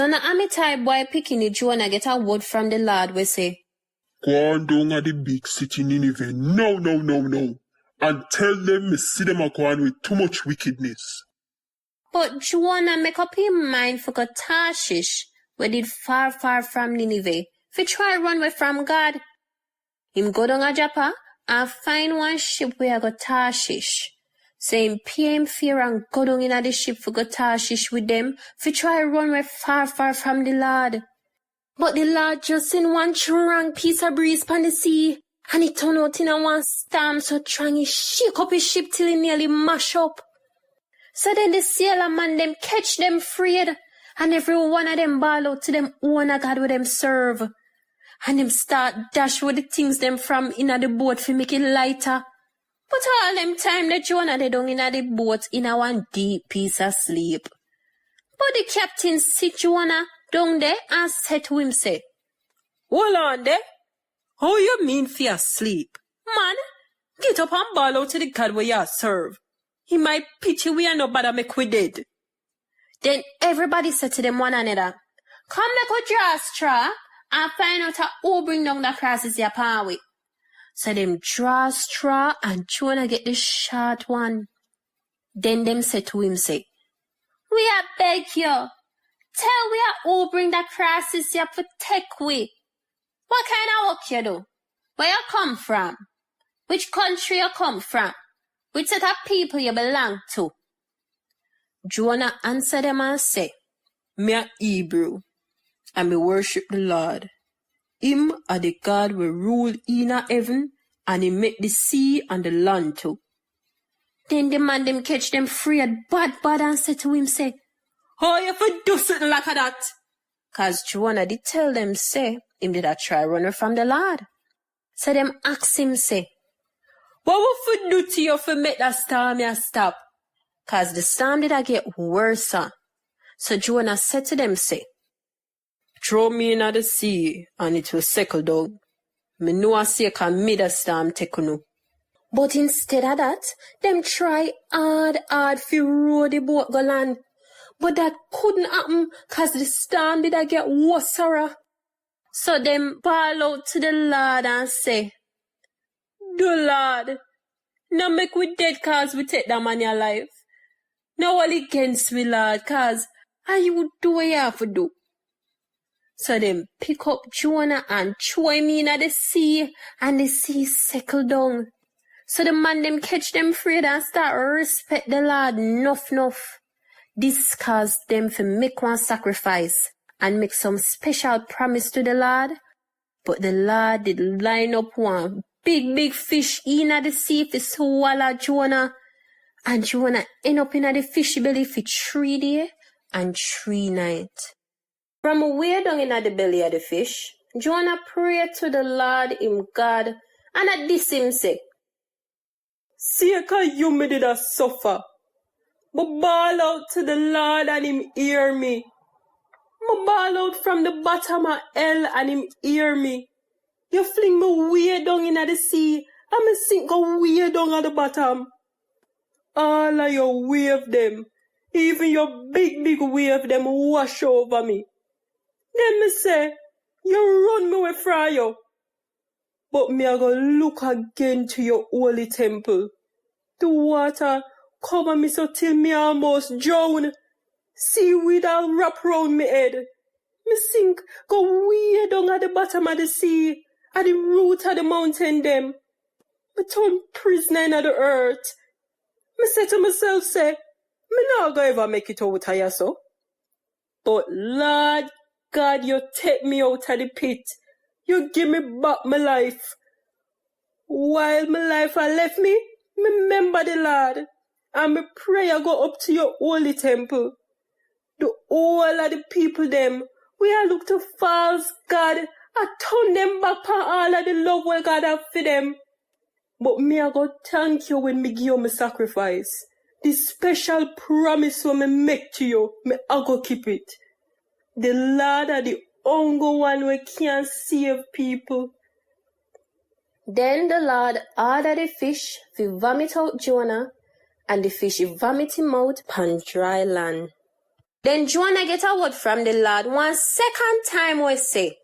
So now Amitai boy picking Jonah get a word from the Lord we say, Go on down at the big city Nineveh, no, and tell them me see them a go on with too much wickedness. But Jonah make up him mind for go Tarshish, where did far from Nineveh, fi try run away from God. Him go down a Joppa and find one ship where go Tarshish. So him pay him fear and go down in the ship for go Tarshish with them, fi try run away far from the Lord. But the Lord just send one strong piece of breeze pon the sea, and it turn out in a one storm so strong he shake up his ship till he nearly mash up. So then the sailor man them catch them freed, and every one of them ball out to them own a God with them serve. And them start dash with the things them from inna the boat fi make it lighter. But all them time the Jonah they down inna the boat in a one deep piece of sleep. But the captain sit Jonah down there and said to him say, Hold on there. How you mean fi asleep? Man, get up and ball out to the God where you serve. He might pity we and no bother make we dead. Then everybody said to them one another, Come make we draw a straw and find out who bring down the crosses your pan with. So them draw a straw and Jonah get the short one. Then them said to him say, We are beg you. Tell we are who bring the crosses you for take we. What kind of work you do? Where you come from? Which country you come from? Which set of people you belong to? Jonah answered them and say, Me a Hebrew, and me worship the Lord. Him a the God we rule in a heaven, and he make the sea and the land too. Then the man them catch them freed bad and said to him say, How you for do something like that? Cause Jonah did tell them say, him did a try runner from the Lord. So them ask him say, What would for do to you for make that storm ya stop? Cause the storm did a get worse. So Jonah said to them say, Throw me in the sea and it will settle down. Me know I say can me the storm take no. But instead of that, them try hard fi row the boat go land. But that couldn't happen cause the storm did a get worse. So them bawl out to the Lord and say, The Lord, now make we dead cause we take that man your life. Now all against we, Lord, cause how you would do what you have to do. So them pick up Jonah and throw him in the sea, and the sea settle down. So the man them catch them afraid and start respect the Lord enough. This caused them to make one sacrifice and make some special promise to the Lord. But the Lord did line up one big fish in the sea to swallow Jonah. And Jonah end up in the fishy belly for 3 days and 3 nights. From way down in the belly of the fish, Jonah prayed to the Lord him God, and at this him say, See how you me did a suffer. But bawl out to the Lord and him hear me. Me bawl out from the bottom of hell and him hear me. You fling me way down in the sea, and me sink go way down at the bottom. All of your wave them, even your big wave them wash over me. Then me say, you run me away from you. But me a go look again to your holy temple. The water cover me so till me almost drown. Seaweed all wrap round me head. Me sink go way down at the bottom of the sea, at the root of the mountain them. Me turn prisoner in the earth. Me say to myself, say, me not go ever make it out of here so. But Lord God, you take me out of the pit. You give me back my life. While my life I left me remember the Lord. And my prayer go up to your holy temple. The whole of the people them, we are look to false God. I turn them back for all of the love we God have for them. But me I go thank you when me give you my sacrifice. The special promise when me make to you, me I go keep it. The Lord are the only one we can save people. Then the Lord ordered the fish to vomit out Jonah, and the fish vomit him out upon dry land. Then Jonah get a word from the Lord one second time we say,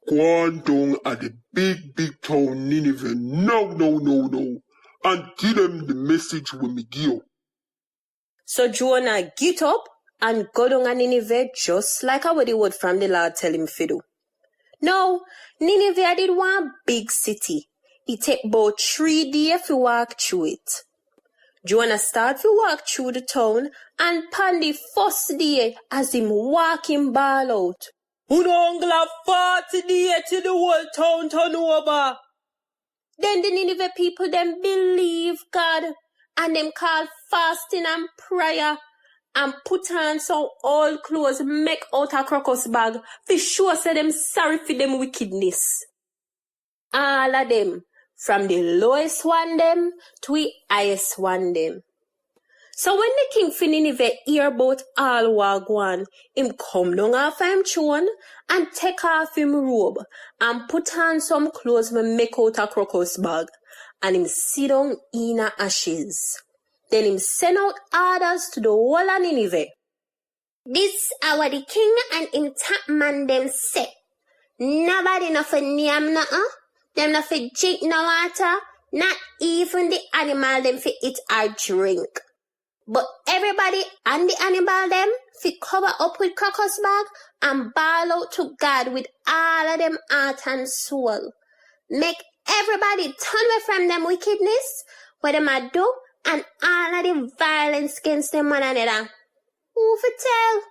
Go on down at the big town Nineveh no, and give them the message when me give you. So Jonah get up and go down to Nineveh just like how the word from the Lord tell him to do. Now, Nineveh did one big city. It take about 3 days to walk through it. Jonah start to walk through the town, and on the first day, as him walking ball out, Who don't have 40 days till the whole town turn over? then the Nineveh people them believe God, and them call fasting and prayer, and put on some old clothes make out a crocus bag, for sure say them sorry for them wickedness. All of them, from the lowest one them to the highest one them. So when the king for Nineveh hear about all what go on, him come down off him throne and take off him robe and put on some clothes me make out a crocus bag, and him sit down in a ashes. Then him send out orders to the whole of Nineveh. This our the king and him top man them say. Nobody no for name nothing. Them no for drink no water. Not even the animal them for eat or drink. But everybody and the animal them fi cover up with crocus bag and bawl out to God with all of them heart and soul. Make everybody turn away from them wickedness, what them a do, and all of the violence against them one another. Who fi tell?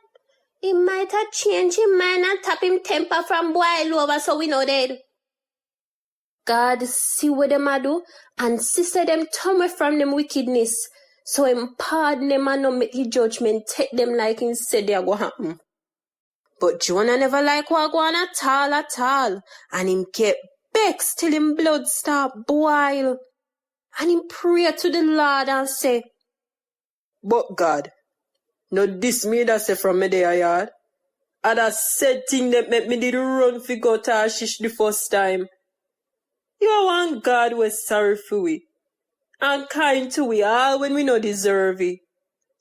He might have changed his mind and tap him temper from boil over so we know dead. God see what them a do and sister them turn away from them wickedness. So him pardon them and not make his judgment take them like he said they are going to happen. But Jonah never like what go on at all. And him kept vexed till him blood start boil. And him pray to the Lord and say, But God, no this me that say from me there yard. And that said thing that make me did run fi go Tarshish the first time. You are one God was sorry for we. And kind to we all when we no deserve it.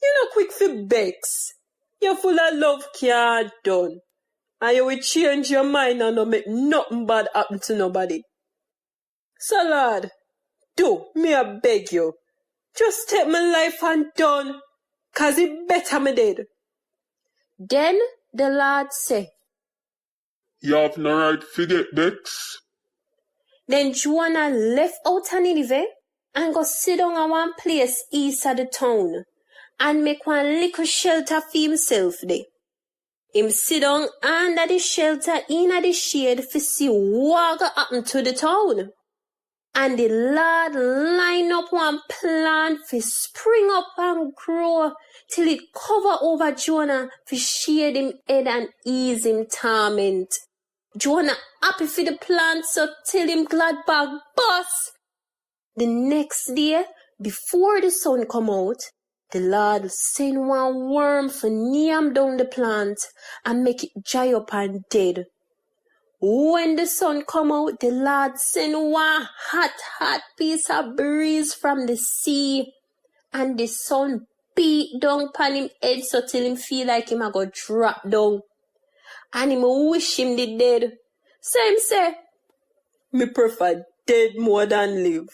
You no quick for begs. You're full of love can't done. And you will change your mind and not make nothing bad happen to nobody. So Lord, do me I beg you. Just take my life and done. Cause it better me dead. Then the Lord say, You have no right to get Bex. Then Jonah left out of Nineveh and go sit down at one place east of the town and make one little shelter for himself there. Him sit down under the shelter in the shade to see what go happen to the town. And the Lord line up one plant for spring up and grow till it cover over Jonah for shade him head and ease him torment. Jonah happy for the plant so till him glad bag bust. The next day, before the sun come out, the Lord send one worm for near down the plant and make it dry up and dead. When the sun come out, the Lord send one hot piece of breeze from the sea, and the sun beat down upon him head so till him feel like him a go drop down. And him wish him the dead. So him say, Me prefer dead more than live.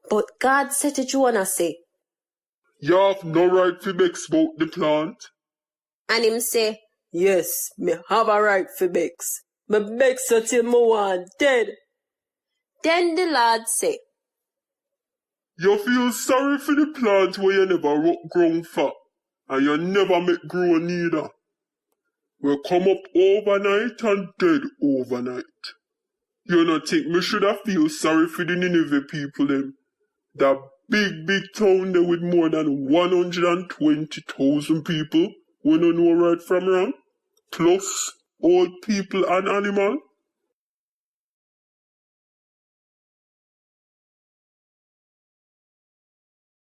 but God said to Jonah say, You have no right to Bex about the plant. and him say, Yes, me have a right for begs. Me begs so till me want dead. then the Lord say, You feel sorry for the plant where you never grown fat, and you never make grow neither. Will come up overnight and dead overnight. You not think me should have feel sorry for the Nineveh people them? That big town there with more than 120,000 people, we don't know right from wrong, plus old people and animal.